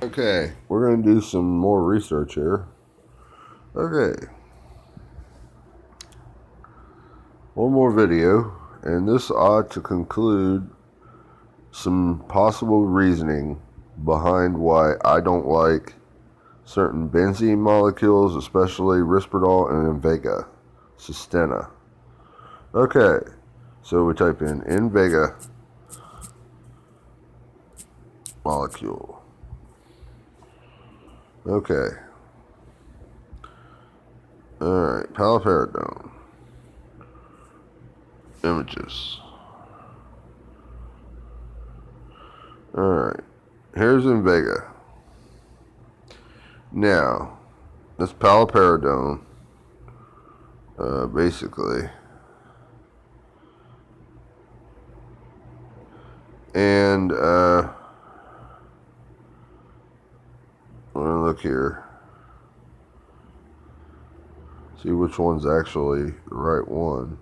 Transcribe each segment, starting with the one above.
Okay, we're going to do some more research here. Okay, one more video, and this ought to conclude some possible reasoning behind why I don't like certain benzene molecules, especially Risperdal and Invega Sustena. Okay, so we type in Invega molecule. Okay. Alright, paliperidone. Images. Alright, here's Invega. Now, this paliperidone, basically. And, we're gonna look here. See which one's actually the right one.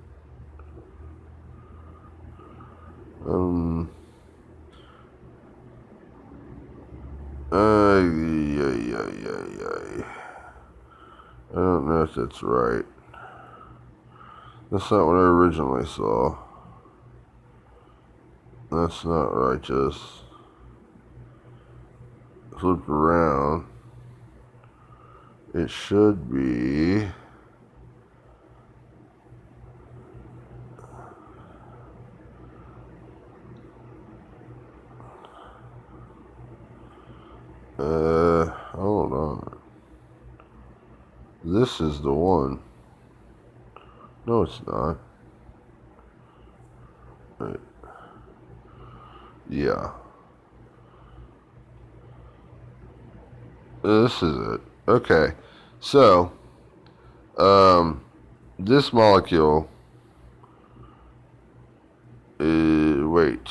I don't know if that's right. That's not what I originally saw. That's not right, just flip around. It should be... hold on. This is the one. No, it's not. Right. Yeah. This is it. Okay. So, this molecule is, wait.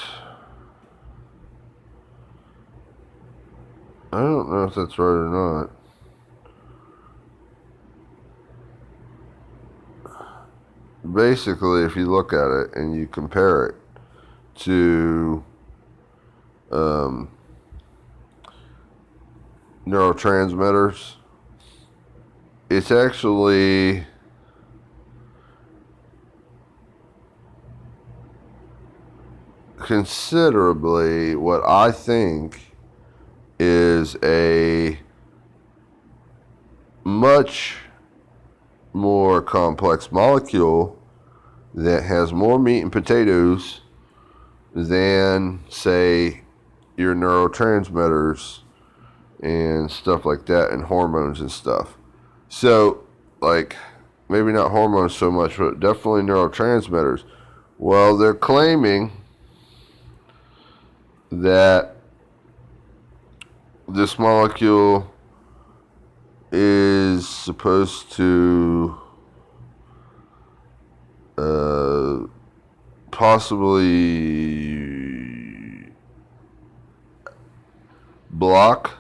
I don't know if that's right or not. Basically, if you look at it and you compare it to neurotransmitters, it's actually considerably what I think is a much more complex molecule that has more meat and potatoes than, say, your neurotransmitters and stuff like that, and hormones and stuff. So, like, maybe not hormones so much, but definitely neurotransmitters. Well, they're claiming that this molecule is supposed to possibly block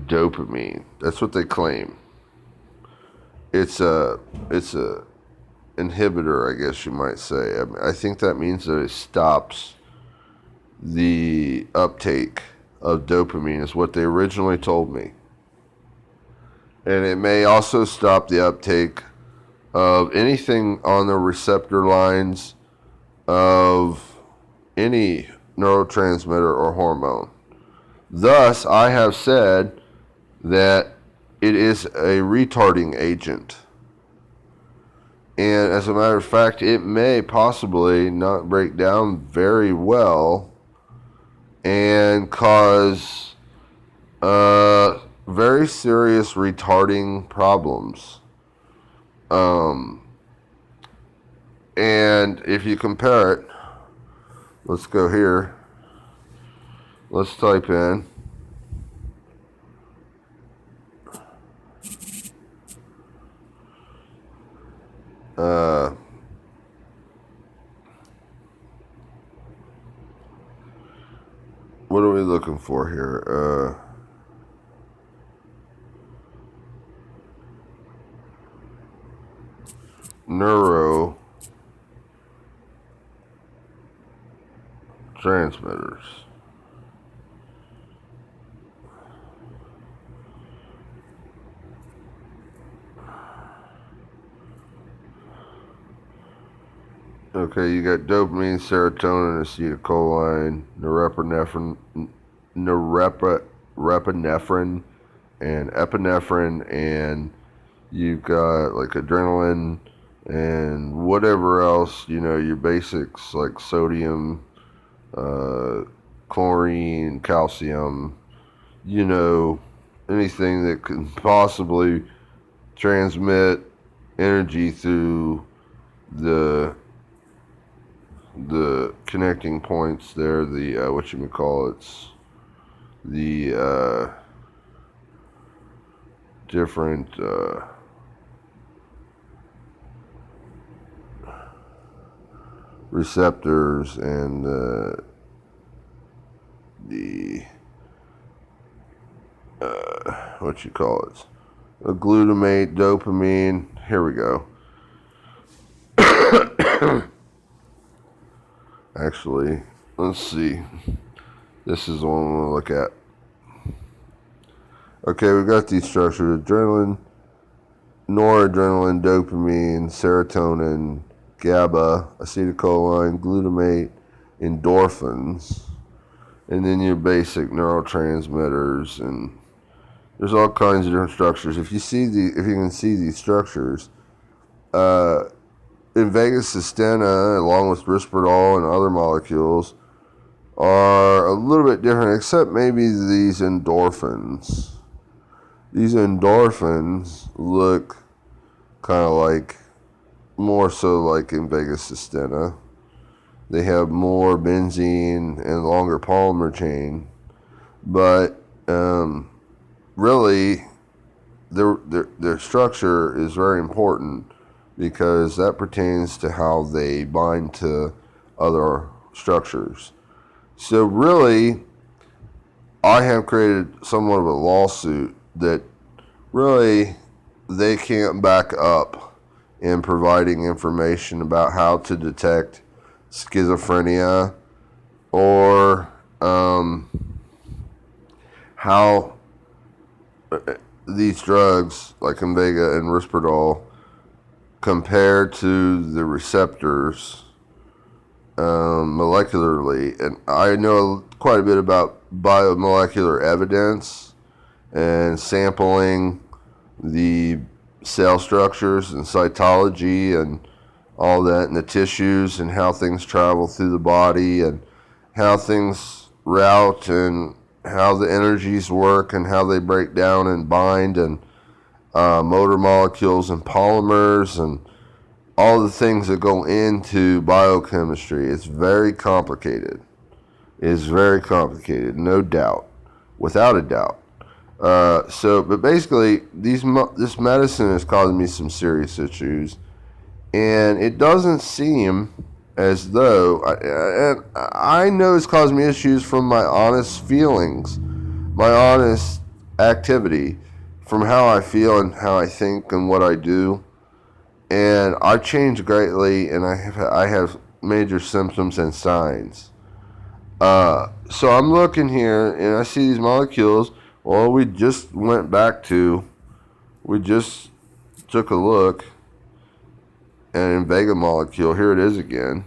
dopamine. That's what they claim. It's a inhibitor, I guess you might say. I think that means that it stops the uptake of dopamine, is what they originally told me. And it may also stop the uptake of anything on the receptor lines of any neurotransmitter or hormone. Thus, I have said that it is a retarding agent. And as a matter of fact, it may possibly not break down very well and cause very serious retarding problems. And if you compare it, let's go here. Let's type in what are we looking for here? Neurotransmitters. Okay, you got dopamine, serotonin, acetylcholine, norepinephrine, and epinephrine, and you've got like adrenaline and whatever else, your basics like sodium, uh, chlorine, calcium, you know, anything that can possibly transmit energy through the the connecting points there, the what you call it's the different receptors and the what you call it, a glutamate, dopamine. Here we go. Actually, let's see. This is the one we'll look at. Okay, we got these structures: adrenaline, noradrenaline, dopamine, serotonin, GABA, acetylcholine, glutamate, endorphins, and then your basic neurotransmitters, and there's all kinds of different structures. If you can see these structures, in vagus systema, along with risperidol and other molecules, are a little bit different, except maybe these endorphins. These endorphins look kind of like, more so like in vagus systema. They have more benzene and longer polymer chain, but really, their structure is very important because that pertains to how they bind to other structures. So really, I have created somewhat of a lawsuit that really they can't back up in providing information about how to detect schizophrenia or how these drugs like Invega and Risperidol compare to the receptors molecularly. And I know quite a bit about biomolecular evidence and sampling the cell structures and cytology and all that in the tissues and how things travel through the body and how things route and how the energies work and how they break down and bind and motor molecules and polymers and all the things that go into biochemistry. It's very complicated. It's very complicated, no doubt, without a doubt. But basically, this medicine is causing me some serious issues, and it doesn't seem as though, and I know it's causing me issues from my honest feelings, my honest activity, from how I feel and how I think and what I do. And I've changed greatly, and I have major symptoms and signs. So I'm looking here, and I see these molecules. Well, we just took a look at an Invega molecule. Here it is again.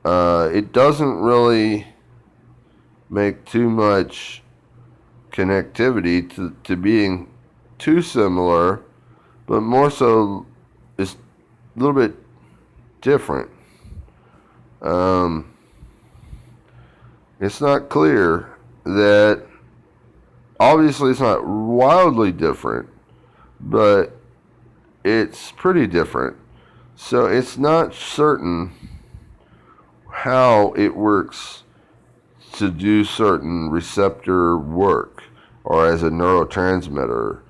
It doesn't really make too much connectivity to being too similar, but more so it's a little bit different. It's not clear that, obviously it's not wildly different, but it's pretty different. So it's not certain how it works to do certain receptor work or as a neurotransmitter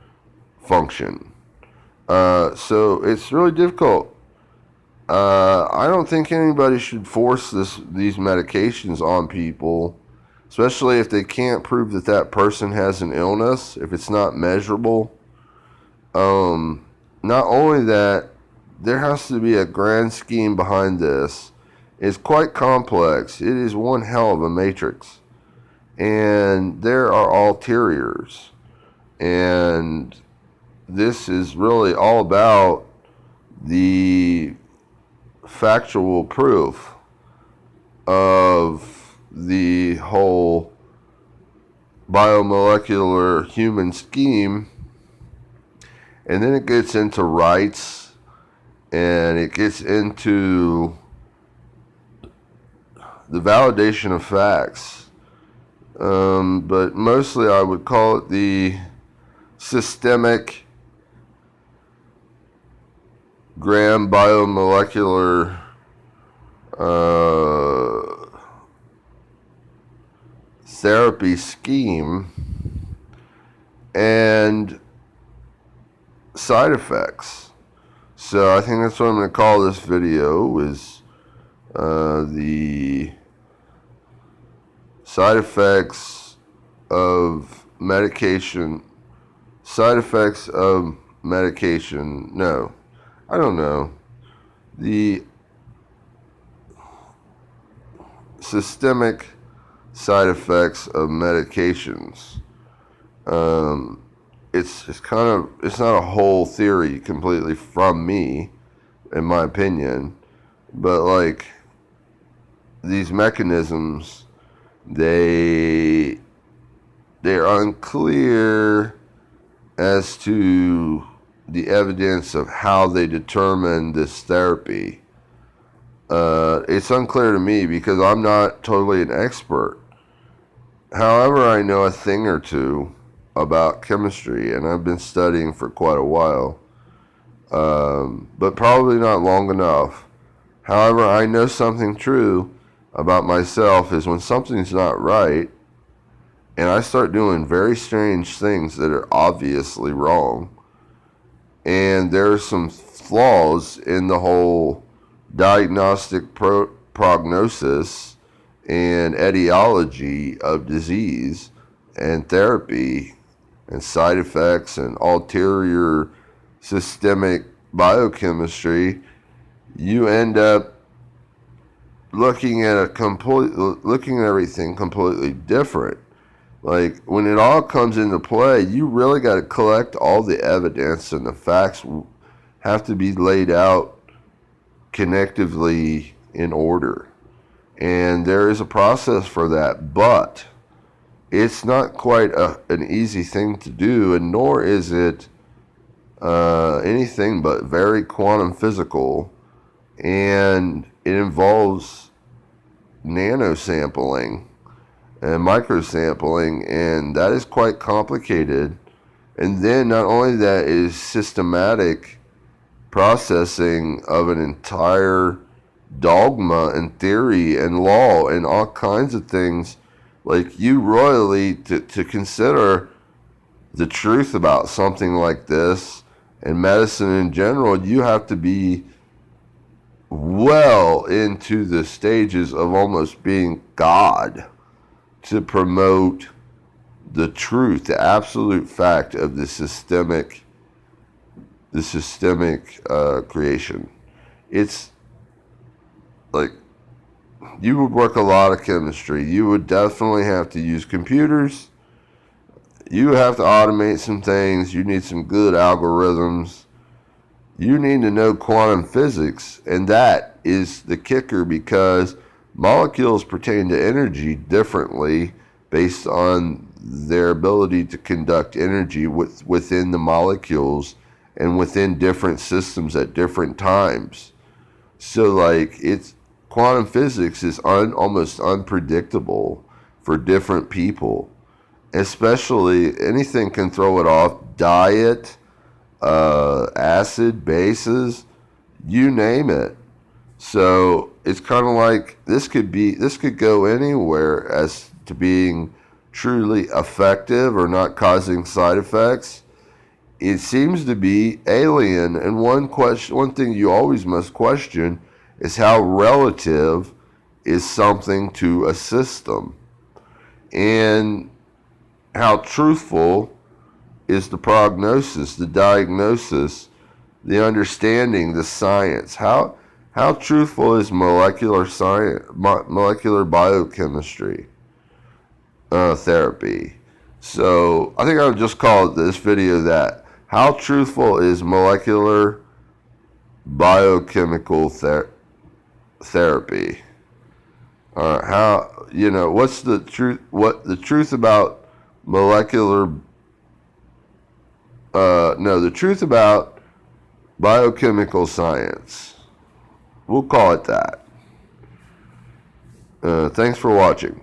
function. So it's really difficult. I don't think anybody should force these medications on people, especially if they can't prove that person has an illness, if it's not measurable. Not only that, there has to be a grand scheme behind this. It's quite complex. It is one hell of a matrix. And there are ulteriors. And this is really all about the factual proof of the whole biomolecular human scheme, and then it gets into rights, and it gets into the validation of facts. But mostly I would call it the systemic gram biomolecular therapy scheme and side effects. So I think that's what I'm going to call this video, is the side effects of medication. Side effects of medication. No, I don't know. The systemic side effects of medications. It's not a whole theory completely from me, in my opinion, but like these mechanisms, they're unclear as to the evidence of how they determine this therapy. It's unclear to me because I'm not totally an expert. However, I know a thing or two about chemistry, and I've been studying for quite a while, but probably not long enough. However, I know something true about myself is when something's not right, and I start doing very strange things that are obviously wrong, and there are some flaws in the whole diagnostic prognosis and etiology of disease and therapy and side effects and ulterior systemic biochemistry, you end up looking at everything completely different. Like when it all comes into play, you really got to collect all the evidence, and the facts have to be laid out connectively in order. And there is a process for that, but it's not quite an easy thing to do, and nor is it anything but very quantum physical, and it involves nanosampling and microsampling, and that is quite complicated. And then not only that is systematic processing of an entire dogma and theory and law and all kinds of things. Like you royally to consider the truth about something like this and medicine in general, you have to be well into the stages of almost being God to promote the truth, the absolute fact of the systemic creation. It's like you would work a lot of chemistry. You would definitely have to use computers. You have to automate some things. You need some good algorithms. You need to know quantum physics, and that is the kicker, because molecules pertain to energy differently based on their ability to conduct energy within the molecules and within different systems at different times. So like it's quantum physics is almost unpredictable for different people. Especially anything can throw it off. Diet, acid, bases, you name it. So it's kind of like this could go anywhere as to being truly effective or not causing side effects. It seems to be alien, and one thing you always must question is how relative is something to a system, and how truthful is the prognosis, the diagnosis, the understanding, the science. How truthful is molecular science, molecular biochemistry therapy? So I think I would just call this video that. How truthful is molecular biochemical therapy. All right, how, what's the truth? What the truth about molecular? No, the truth about biochemical science. We'll call it that. Thanks for watching.